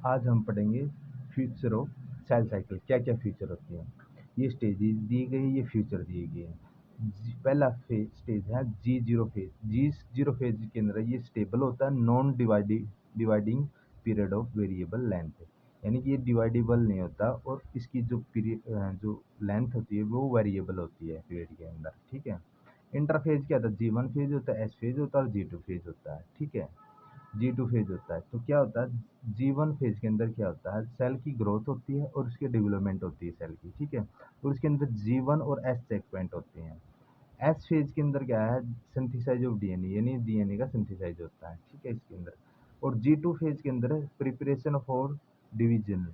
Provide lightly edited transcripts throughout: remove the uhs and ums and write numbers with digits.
आज हम पढ़ेंगे फ्यूचर ऑफ सेल साइकिल, क्या क्या फ्यूचर होती हैं। ये स्टेजेस दिए गए हैं, ये फ्यूचर दिए गए हैं। पहला स्टेज है जी जीरो फेज। जी जीरो फेज के अंदर ये स्टेबल होता है, non dividing period of variable length, यानी कि ये डिवाइडेबल नहीं होता और इसकी जो पीरियड जो लेंथ होती है वो वेरिएबल होती है पीरियड के अंदर, ठीक है। इंटरफेज क्या होता है, जी वन फेज होता है, एस फेज होता है और जी टू फेज होता है, ठीक है। जी टू फेज होता है तो क्या होता है, जी वन फेज के अंदर क्या होता है, सेल की ग्रोथ होती है और उसकी डेवलपमेंट होती है सेल की, ठीक है। और उसके अंदर जी वन और एस चेक पॉइंट होते हैं। एस फेज के अंदर क्या है, सिंथेसाइज ऑफ डीएनए, यानी डीएनए का सिंथेसाइज होता है, ठीक है, इसके अंदर। और जी टू फेज के अंदर preparation for division,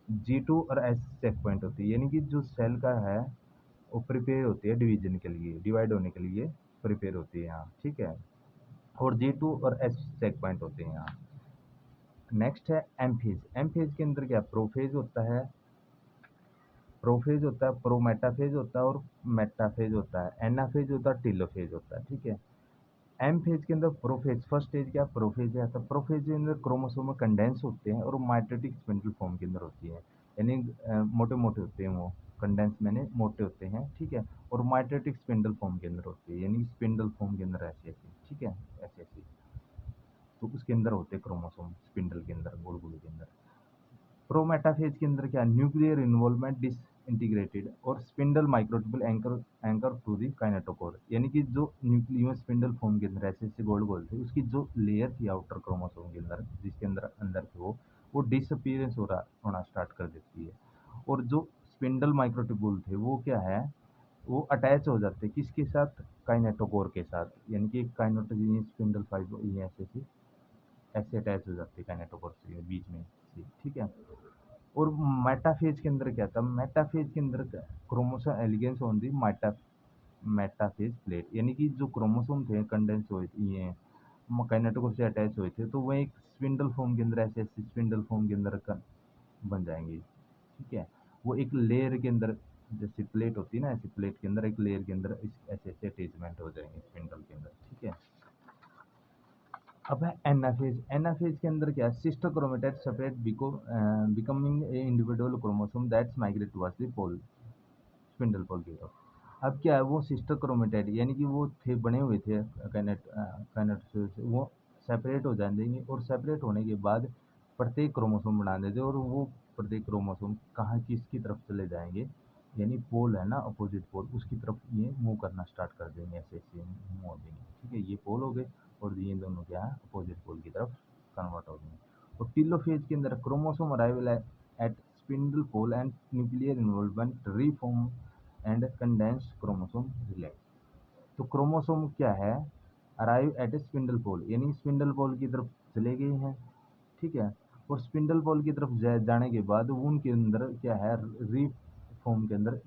G two और एस चेक पॉइंट होती है, यानी कि जो सेल का है वो प्रिपेयर होती है डिवीजन के लिए, डिवाइड होने के लिए प्रिपेयर होती है यहाँ, ठीक है। और जी टू और एस चेक पॉइंट होते हैं यहाँ। नेक्स्ट है एम फेज। एम फेज के अंदर क्या, प्रोफेज होता है, प्रोफेज होता है, प्रोमेटाफेज होता है और मेटाफेज होता है, एनाफेज होता है, टेलोफेज होता है, ठीक है। एम फेज के अंदर प्रोफेज, फर्स्ट स्टेज क्या प्रोफेज है, तो प्रोफेज के अंदर क्रोमोसोम कंडेंस होते हैं और माइटोटिक स्पिंडल फॉर्म के अंदर होती है, यानी मोटे मोटे होते हैं वो, कंडेंस मैंने मोटे होते हैं, ठीक है। और माइटोटिक स्पिंडल फॉर्म के अंदर होती है, यानी स्पिंडल फॉर्म के अंदर ऐसे ऐसे, ठीक है, ऐसे ऐसे। तो उसके अंदर होते हैं क्रोमोसोम स्पिंडल के अंदर, गोल गोल के अंदर। प्रोमेटाफेज के अंदर क्या, न्यूक्लियर इन्वॉल्वमेंट डिसइंटीग्रेटेड और spindle microtubule anchor anchor to the kinetochore, यानी कि जो न्यूक्लियस स्पिंडल फॉर्म के अंदर ऐसे ऐसे गोल गोल थे, उसकी जो लेयर थी आउटर क्रोमोसोम के अंदर, जिसके अंदर अंदर थे वो डिसअपीयरेंस होना स्टार्ट कर देती है। और जो स्पिंडल माइक्रोट्यूबुल थे वो क्या है, वो अटैच हो जाते हैं किसके साथ, काइनेटोकोर के साथ, यानी कि काइनेटोजेनियस स्पिंडल फाइबर ये ऐसे अटैच हो जाते हैं काइनेटोकोर से बीच में से, ठीक है। और मेटाफेज के अंदर क्या था, मेटाफेज के अंदर chromosome aligns on the metaphase plate, यानी कि जो क्रोमोसोम थे कंडेंस हुए थे, ये काइनेटोकोर से अटैच हुए थे, तो वह एक स्पिंडल फॉर्म के अंदर ऐसे ऐसे स्पिंडल फॉर्म के अंदर बन जाएंगे, ठीक है। वो एक लेयर के अंदर, जैसे प्लेट होती है ना, ऐसी प्लेट के अंदर एक लेयर के अंदर ऐसे ऐसे अटैचमेंट हो जाएंगे स्पिंडल के अंदर, ठीक है। अब है एनाफेज। एनाफेज के अंदर क्या है, sister chromatid separate becoming a individual chromosome that's migrate towards the pole, spindle pole की तरफ। अब क्या है, वो सिस्टर क्रोमेटाइड, यानी कि वो थे बने हुए थे कैनेट से, वो सेपरेट हो जाएंगे और सेपरेट होने के बाद प्रत्येक क्रोमोसोम बना देते और वो प्रत्येक क्रोमोसोम कहाँ किसकी तरफ चले जाएंगे, यानी पोल है ना, अपोजिट पोल, उसकी तरफ ये मूव करना स्टार्ट कर देंगे, ऐसे ऐसे मूव हो देंगे, ठीक है। ये पोल हो गए और ये दोनों क्या है, अपोजिट पोल की तरफ कन्वर्ट हो गए। और टीलोफेज के अंदर chromosome arrival at spindle pole and nuclear involvement reform and condensed chromosome relate. तो क्रोमोसोम क्या है, arrive at a spindle pole, यानी स्पिंडल पोल की तरफ चले गए हैं, ठीक है। और स्पिंडल पोल की तरफ जाने के बाद उनके अंदर क्या है, री फॉर्म के अंदर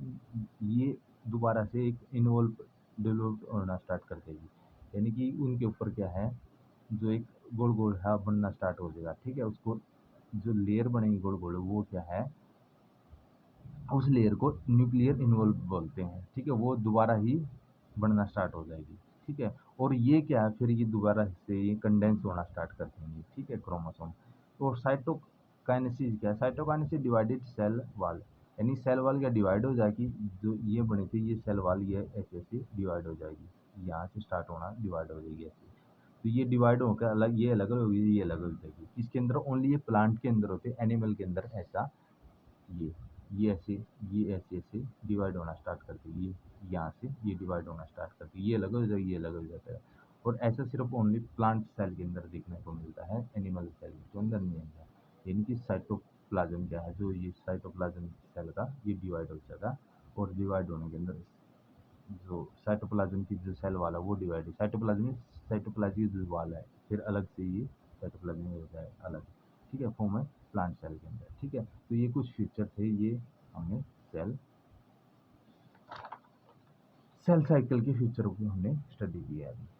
ये दोबारा से एक इन्वॉल्व डेवलप होना स्टार्ट कर देगी, यानी कि उनके ऊपर क्या है, जो एक गोल गोल है बनना स्टार्ट हो जाएगा, ठीक है। उसको जो लेयर बनेगी गोल गोल, वो क्या है, उस लेयर को न्यूक्लियर इन्वॉल्व बोलते हैं, ठीक है। वो दोबारा ही बनना स्टार्ट हो जाएगी, ठीक है। और ये क्या है, फिर ये दोबारा से ये कंडेंस होना स्टार्ट कर देंगे, ठीक है, क्रोमोसोम। तो साइटोकाइनेसिस क्या है, साइटोकाइनेसिस डिवाइडेड सेल वाल, यानी सेल वाल क्या डिवाइड हो जाएगी, जो ये बनी थी ये सेल वाल ये ऐसे ऐसे डिवाइड हो जाएगी, यहाँ से स्टार्ट होना डिवाइड हो जाएगी ऐसे। तो ये डिवाइड होकर अलग, ये अलग होगी, ये अलग हो जाएगी, इसके अंदर ओनली ये प्लांट के अंदर होते हैं, एनिमल के अंदर ऐसा ये ये ऐसे ये ऐसे ऐसे डिवाइड होना स्टार्ट करती है, ये यहाँ से ये डिवाइड होना स्टार्ट करती है, ये अलग हो जाएगा, ये अलग हो जाता है। और ऐसा सिर्फ ओनली प्लांट सेल के अंदर देखने को मिलता है, एनिमल सेल के अंदर नहीं मिलता है। यानी कि साइटोप्लाज्म क्या है, जो ये साइटोप्लाज्म सेल का ये डिवाइड हो जाएगा और डिवाइड होने के अंदर जो साइटोप्लाज्म की जो सेल वाला वो डिवाइड है, साइटोप्लाज्म जो वाल है, फिर अलग से ये साइटोप्लाज्म होता है अलग, ठीक है, फॉर्म है प्लांट सेल के अंदर, ठीक है। तो ये कुछ फीचर थे, ये हमने सेल साइकिल के फीचरों को हमने स्टडी किया है।